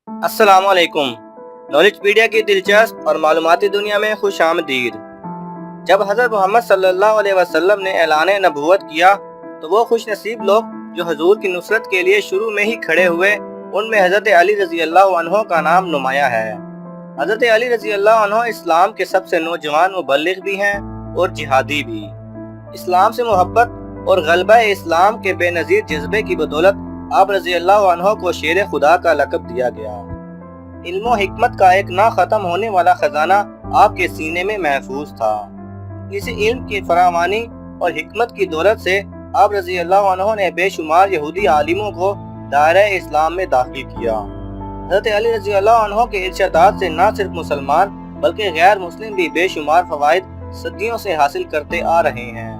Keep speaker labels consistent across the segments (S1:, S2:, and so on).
S1: अस्सलाम वालेकुम। नॉलेज पीडिया की दिलचस्प और मालूमाती दुनिया में खुश आमदीद। जब हज़रत मोहम्मद SAW ने ऐलान नबूवत किया तो वो खुश नसीब लोग जो हजूर की नुसरत के लिए शुरू में ही खड़े हुए, उनमें हज़रत अली रज़ियल्लाहु अन्हु का नाम नुमाया है। हज़रत अली रज़ियल्लाहु अन्हु इस्लाम के सबसे नौजवान मुबल्लिग भी हैं और जिहादी भी। इस्लाम से मोहब्बत और गलबा इस्लाम के बेनज़ीर जज्बे की बदौलत आप रज़ियल्लाहु अन्हु को शेर खुदा का लक़ब दिया गया। इल्म और हिकमत का एक ना ख़त्म होने वाला खजाना आपके सीने में महफूज था। इस इल्म की फरावानी और हिकमत की दौलत से आप रज़ियल्लाहु अन्हु ने बेशुमार यहूदी आलिमों को दायरे इस्लाम में दाखिल किया। हज़रत अली रज़ियल्लाहु अन्हु के इरशादात से न सिर्फ मुसलमान बल्कि गैर मुस्लिम भी बेशुमार फ़वाइद सदियों से हासिल करते आ रहे हैं।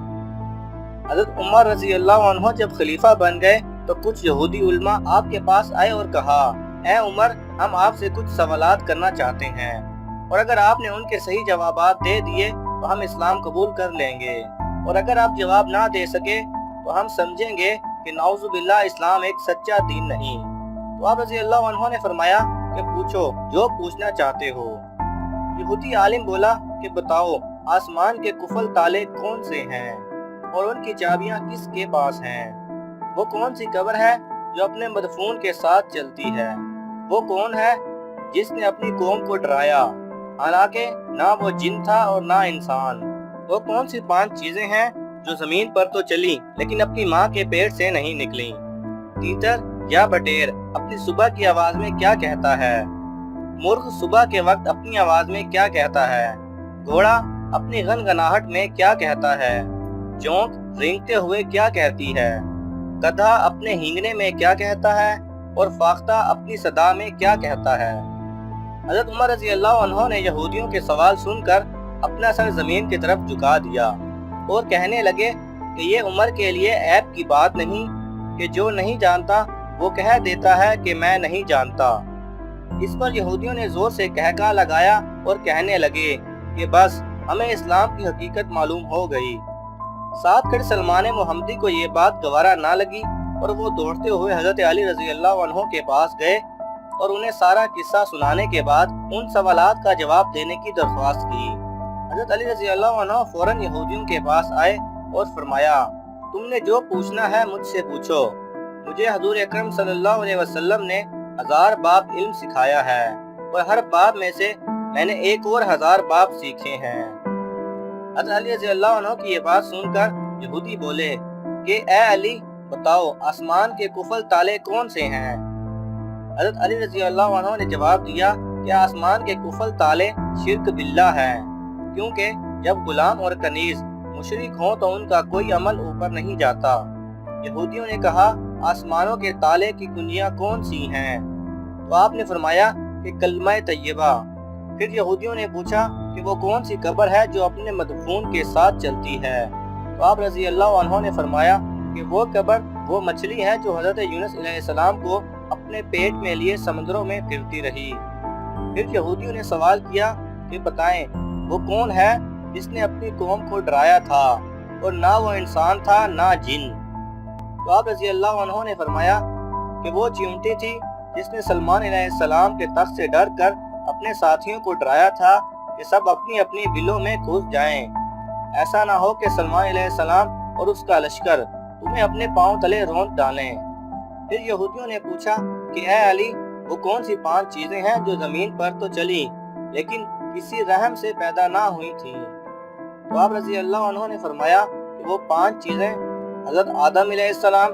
S1: हज़रत उमर रज़ियल्लाहु अन्हु जब खलीफा बन गए तो कुछ यहूदी उलमा आपके पास आए और कहा, ए उमर, हम आपसे कुछ सवालात करना चाहते हैं और अगर आपने उनके सही जवाबात दे दिए तो हम इस्लाम कबूल कर लेंगे, और अगर आप जवाब ना दे सके तो हम समझेंगे कि नाउज़ुबिल्लाह इस्लाम एक सच्चा दीन नहीं। तो आप रज़ियल्लाहु अन्हु ने फरमाया कि पूछो जो पूछना चाहते हो। यहूदी आलिम बोला कि बताओ आसमान के कुफल ताले कौन से हैं और उनकी चाबियां किसके पास हैं? वो कौन सी कब्र है जो अपने मदफून के साथ चलती है? वो कौन है जिसने अपनी कौम को डराया, हालांकि ना वो जिन था और ना इंसान? वो कौन सी 5 चीजें हैं जो जमीन पर तो चली लेकिन अपनी माँ के पेट से नहीं निकली? तीतर या बटेर अपनी सुबह की आवाज में क्या कहता है? मुर्ग सुबह के वक्त अपनी आवाज में क्या कहता है? घोड़ा अपनी गनगनाहट में क्या कहता है? जोंक रेंगते हुए क्या कहती है? गधा अपने हींगने में क्या कहता है और फाख्ता अपनी सदा में क्या कहता है? हज़रत उमर रज़ियल्लाहु अन्हु ने यहूदियों के सवाल सुनकर अपना सर जमीन की तरफ झुका दिया और कहने लगे कि ये उमर के लिए ऐब की बात नहीं कि जो नहीं जानता वो कह देता है कि मैं नहीं जानता। इस पर यहूदियों ने जोर से कहका लगाया और कहने लगे कि बस हमें इस्लाम की हकीकत मालूम हो गई। साथ खड़े सलमान मोहम्मदी को ये बात गवारा ना लगी और वो दौड़ते हुए हज़रत अली रज़ियल्लाहु अन्हु के पास गए और उन्हें सारा किस्सा सुनाने के बाद उन सवालात का जवाब देने की दरख्वास्त की। हज़रत अली रज़ियल्लाहु अन्हु फौरन यहूदियों के पास आए और फरमाया, तुमने जो पूछना है मुझसे पूछो। मुझे हज़ूर अकरम सल्लल्लाहु अलैहि वसल्लम ने 1000 बाब इल्म सिखाया है और हर बाब में से मैंने एक और 1000 बाब सीखे हैं। हज़रत अली रज़ियल्लाहु अन्हु की ये बात सुनकर यहूदी बोले कि ए अली, बताओ आसमान के कुफल ताले कौन से हैं? हज़रत अली रज़ियल्लाहु अन्हु ने जवाब दिया कि आसमान के कुफल ताले शिर्क बिल्लाह हैं, क्योंकि जब गुलाम और कनीज मुशरिक हों तो उनका कोई अमल ऊपर नहीं जाता। यहूदियों ने कहा, आसमानों के ताले की कुंजियां कौन सी हैं? तो आपने फरमाया कि कलमा तैयबा। फिर यहूदियों ने पूछा कि वो कौन सी कब्र है जो अपने मदफून के साथ चलती है? तो आप रज़ियल्लाहु अन्हु ने फरमाया कि वो कब्र वो मछली है जो हज़रत यूनुस अलैहिस्सलाम को अपने पेट में लिए समुद्रों में फिरती रही। फिर यहूदियों ने सवाल किया कि बताएं वो कौन है जिसने अपनी कौम को डराया था और ना वो इंसान था ना जिन? तो आप रज़ियल्लाहु अन्हु ने फरमाया कि वो चींटी थी जिसने सलमान अलैहिस्सलाम के तख्त से डर कर अपने साथियों को डराया था कि सब अपनी अपनी बिलों में घुस जाएं। ऐसा ना हो कि सलमान अलैहिस्सलाम और उसका लश्कर तुम्हें अपने पांव तले रौंद डालें। फिर यहूदियों ने पूछा कि ए अली, वो कौन सी 5 चीजें हैं जो जमीन पर तो चली लेकिन किसी रहम से पैदा ना हुई थी? तो आप रज़ियल्लाहु अन्हु ने फरमाया कि वो 5 चीजें हज़रत आदम अलैहिस्सलाम,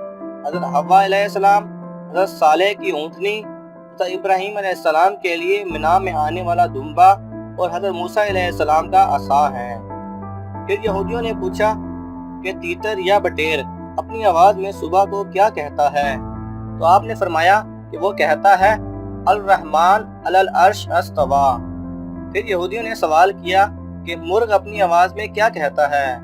S1: हज़रत हव्वा अलैहिस्सलाम, हज़रत सालेह की ऊँटनी, हज़रत इब्राहीम अलैहिस्सलाम के लिए मिना में आने वाला दुम्बा और हज़रत मूसा अलैहिस्सलाम का असा है। फिर यहूदियों ने पूछा कि तीतर या बटेर अपनी आवाज में सुबह को क्या कहता है? तो आपने फरमाया कि वो कहता है, अल-रहमान अलल अर्श अस्तवा। फिर यहूदियों ने सवाल किया कि मुर्ग अपनी आवाज में क्या कहता है?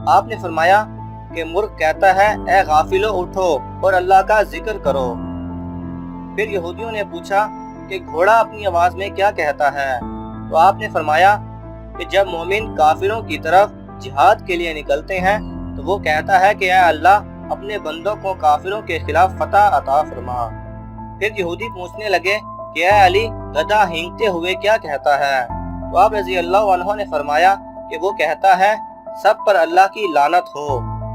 S1: आपने फरमाया कि मुर्ग कहता है, ए गाफिलो उठो और अल्लाह का जिक्र करो। फिर यहूदियों ने पूछा कि घोड़ा अपनी आवाज में क्या कहता है? तो आपने फरमाया कि जब मोमिन काफिरों की तरफ जिहाद के लिए निकलते हैं तो वो कहता है कि ऐ अल्लाह, अपने बंदों को काफिरों के खिलाफ फतह अता फरमा। फिर यहूदी पूछने लगे کہ اے علی گدھا ہینگتے ہوئے کیا کہتا ہے؟ تو آپ رضی اللہ عنہ نے فرمایا کہ وہ کہتا ہے سب پر اللہ کی لعنت ہو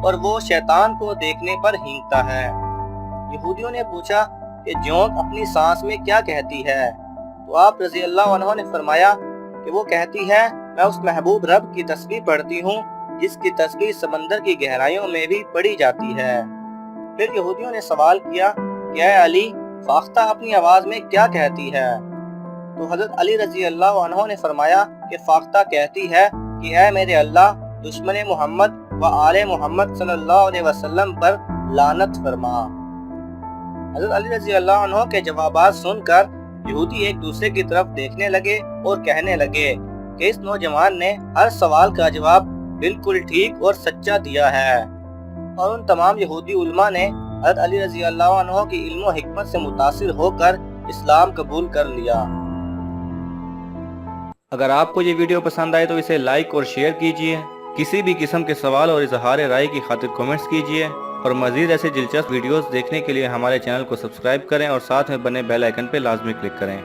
S1: اور وہ شیطان کو دیکھنے پر ہینگتا ہے۔ یہودیوں نے پوچھا کہ جونک اپنی سانس میں کیا کہتی ہے؟ تو آپ رضی اللہ عنہ نے فرمایا کہ وہ کہتی ہے میں اس محبوب رب کی تسبیح پڑھتی ہوں جس کی تسبیح سمندر کی گہرائیوں میں بھی پڑھی جاتی ہے۔ پھر یہودیوں نے سوال کیا کہ اے علی فاختہ اپنی آواز میں کیا کہتی ہے؟ تو حضرت علی رضی اللہ عنہ نے فرمایا کہ فاختہ کہتی ہے کہ اے میرے اللہ دشمن محمد و آل محمد صلی اللہ علیہ وسلم پر لعنت فرما۔ حضرت علی رضی اللہ عنہ کے جوابات سن کر یہودی ایک دوسرے کی طرف دیکھنے لگے اور کہنے لگے کہ اس نوجوان نے ہر سوال کا جواب بالکل ٹھیک اور سچا دیا ہے۔ اور ان تمام یہودی علماء نے حضرت علی رضی اللہ عنہ کی علم و حکمت سے متاثر ہو کر اسلام قبول کر لیا۔ اگر آپ کو یہ ویڈیو پسند آئے تو اسے لائک اور شیئر کیجئے، کسی بھی قسم کے سوال اور اظہار رائے کی خاطر کمنٹس کیجئے، اور مزید ایسے دلچسپ ویڈیوز دیکھنے کے لیے ہمارے چینل کو سبسکرائب کریں اور ساتھ میں بنے بیل آئیکن پہ لازمی کلک کریں۔